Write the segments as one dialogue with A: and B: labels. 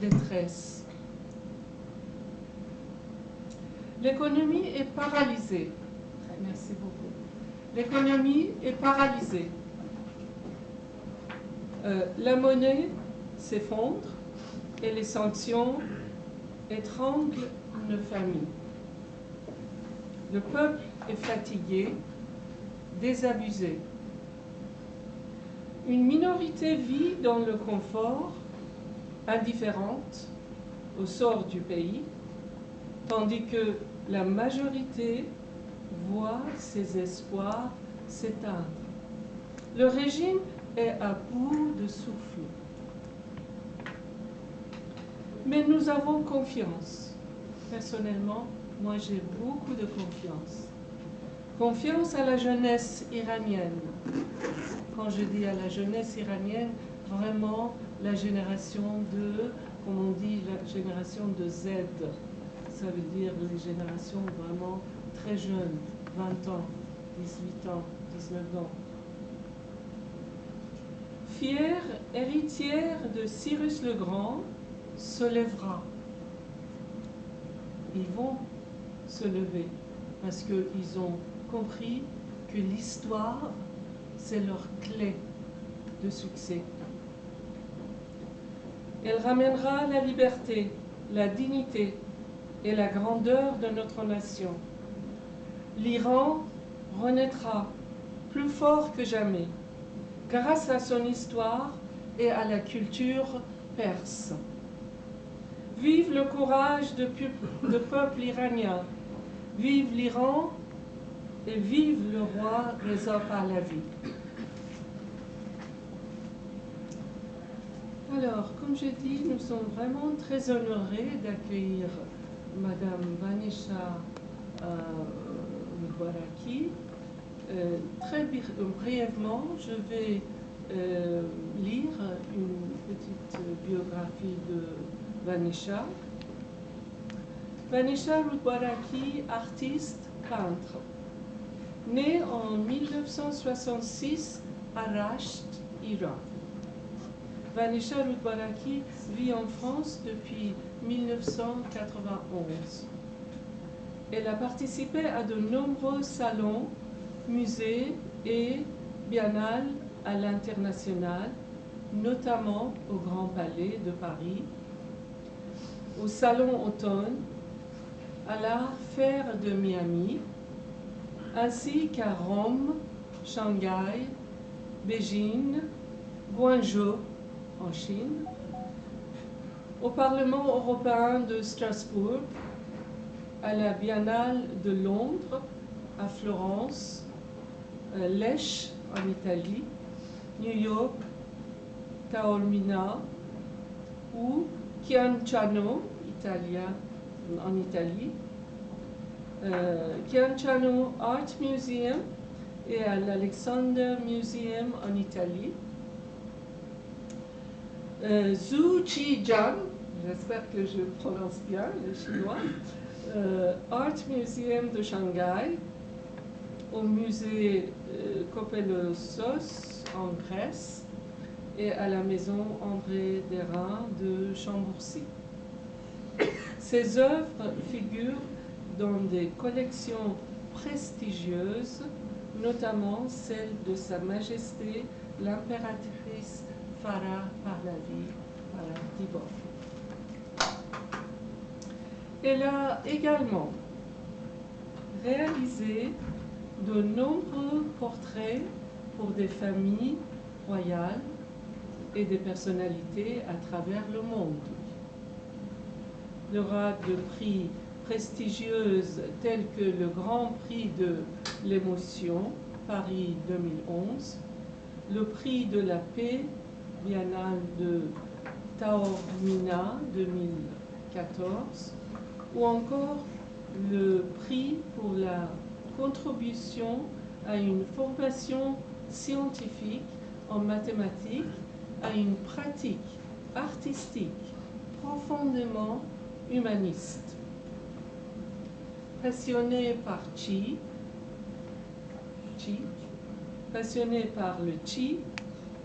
A: détresse. L'économie est paralysée. Merci beaucoup. L'économie est paralysée. La monnaie s'effondre et les sanctions étranglent nos familles. Le peuple est fatigué, désabusé. Une minorité vit dans le confort, indifférente au sort du pays, tandis que la majorité voit ses espoirs s'éteindre. Le régime est à bout de souffle. Mais nous avons confiance. Personnellement, moi j'ai beaucoup de confiance. Confiance à la jeunesse iranienne. Quand je dis à la jeunesse iranienne, vraiment la génération de, comme on dit, la génération de Z. Ça veut dire les générations vraiment très jeunes, 20 ans, 18 ans, 19 ans. Fière héritière de Cyrus le Grand, se lèvera. Ils vont se lever parce qu'ils ont compris que l'histoire, c'est leur clé de succès. Elle ramènera la liberté, la dignité et la grandeur de notre nation. L'Iran renaîtra plus fort que jamais grâce à son histoire et à la culture perse. Vive le courage de peuple iranien, vive l'Iran et vive le roi Reza Pahlavi. Alors, comme j'ai dit, nous sommes vraiment très honorés d'accueillir Madame Vanisha Mobaraki. Très brièvement, je vais lire une petite biographie de Vanisha. Vanisha Mobaraki, artiste, peintre. Née en 1966 à Rasht, Iran. Vanisha Mobaraki vit en France depuis 1991. Elle a participé à de nombreux salons, musées et biennales à l'international, notamment au Grand Palais de Paris, au Salon Automne, à l'Art Fair de Miami, ainsi qu'à Rome, Shanghai, Beijing, Guangzhou en Chine, au Parlement européen de Strasbourg, à la Biennale de Londres, à Florence, Lecce en Italie, New York, Taormina ou Chianciano, en Italie, Chianciano Art Museum et à l'Alexander Museum en Italie. Zhu Qijian, j'espère que je prononce bien le chinois, Art Museum de Shanghai, au musée Kopelosos en Grèce et à la maison André Derain de Chambourcy. Ses œuvres figurent dans des collections prestigieuses, notamment celle de Sa Majesté l'impératrice Farah Pahlavi Dibov. Elle a également réalisé de nombreux portraits pour des familles royales et des personnalités à travers le monde. Lauréat de prix prestigieuses tels que le Grand Prix de l'émotion, Paris 2011, le Prix de la paix, Biennale de Taormina 2014, ou encore le prix pour la contribution à une formation scientifique en mathématiques, à une pratique artistique profondément humaniste. Passionné par passionné par le Qi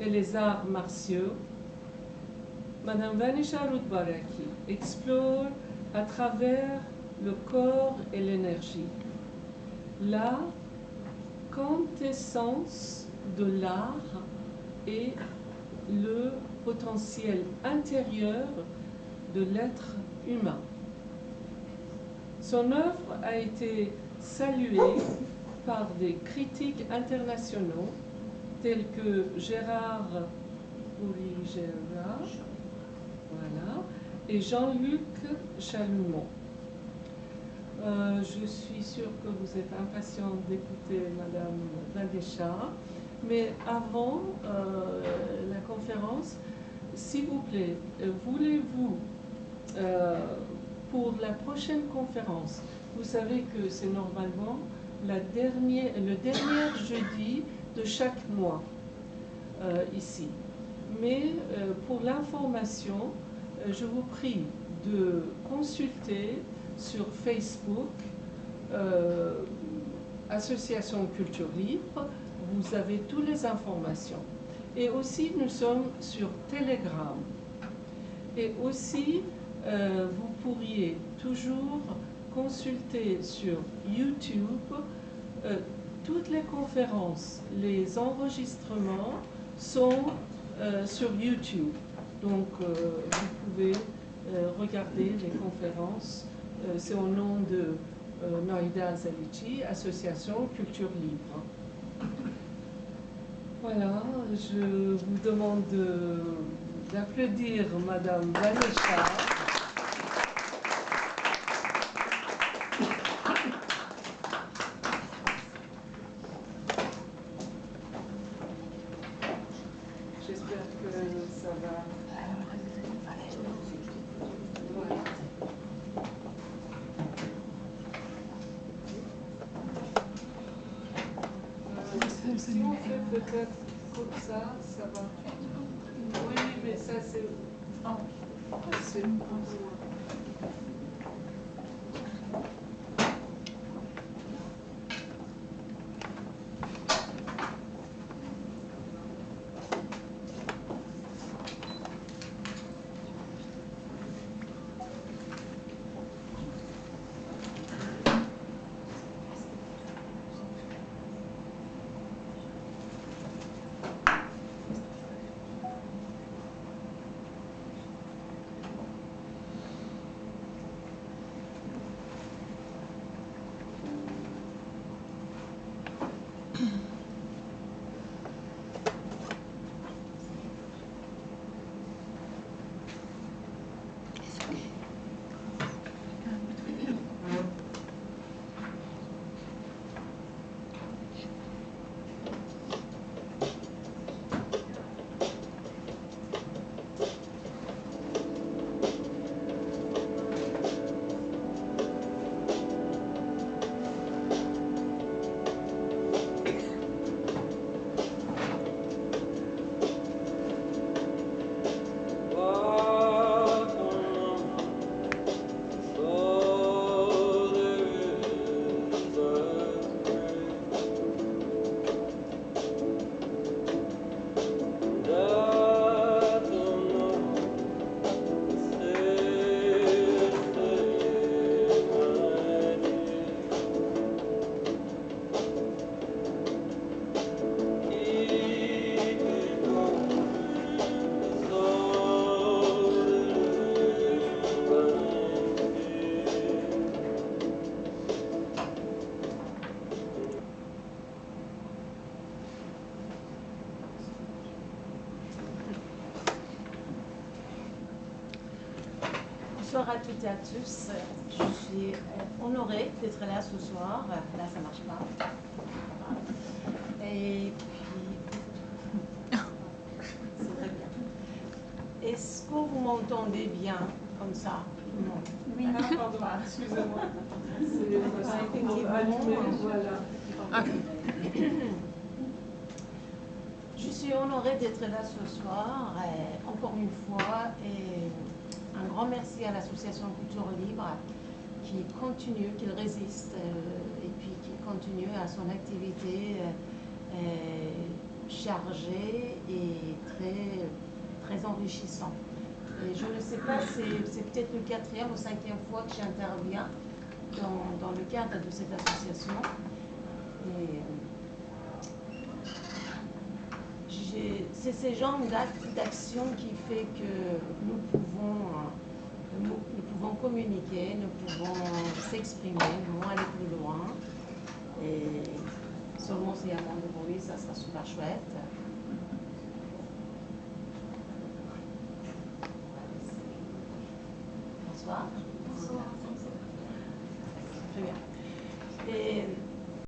A: et les arts martiaux, Madame Vanisha Rudbaraki explore à travers le corps et l'énergie la quintessence de l'art et le potentiel intérieur de l'être humain. Son œuvre a été saluée par des critiques internationaux tels que Gérard Bourigera, voilà, et Jean-Luc Chalumeau. Je suis sûre que vous êtes impatiente d'écouter Madame Vanisha, mais avant la conférence, s'il vous plaît, voulez-vous, pour la prochaine conférence, vous savez que c'est normalement le dernier jeudi de chaque mois ici. Mais pour l'information, je vous prie de consulter sur Facebook Association Culture Libre. Vous avez toutes les informations. Et aussi, nous sommes sur Telegram. Et aussi, vous pourriez toujours consulter sur YouTube toutes les conférences. Les enregistrements sont sur YouTube. Donc, vous pouvez regarder les conférences. C'est au nom de Noida Zalichi, Association Culture Libre. Voilà, je vous demande d'applaudir Madame Vanisha. J'espère que ça va. Voilà. Si on fait peut-être comme ça va. Oui, mais ça c'est. C'est
B: Bonsoir à toutes et à tous. Je suis honorée d'être là ce soir. Là, ça marche pas. Et puis, c'est très bien. Est-ce que vous m'entendez bien comme ça, tout le monde?
A: Oui. Ah, pardon, excusez-moi. C'est allumé, voilà.
B: Je suis honorée d'être là ce soir, encore une fois, et un grand merci à l'Association Culture Libre qui continue, qui résiste, et puis qui continue à son activité chargée et très enrichissante. Et je ne sais pas, c'est peut-être le 4e ou 5e fois que j'interviens dans le cadre de cette association. Et c'est ces genres d'action qui fait que nous pouvons communiquer, nous pouvons s'exprimer, nous pouvons aller plus loin. Et seulement s'il y a moins de bruit, ça sera super chouette. Bonsoir.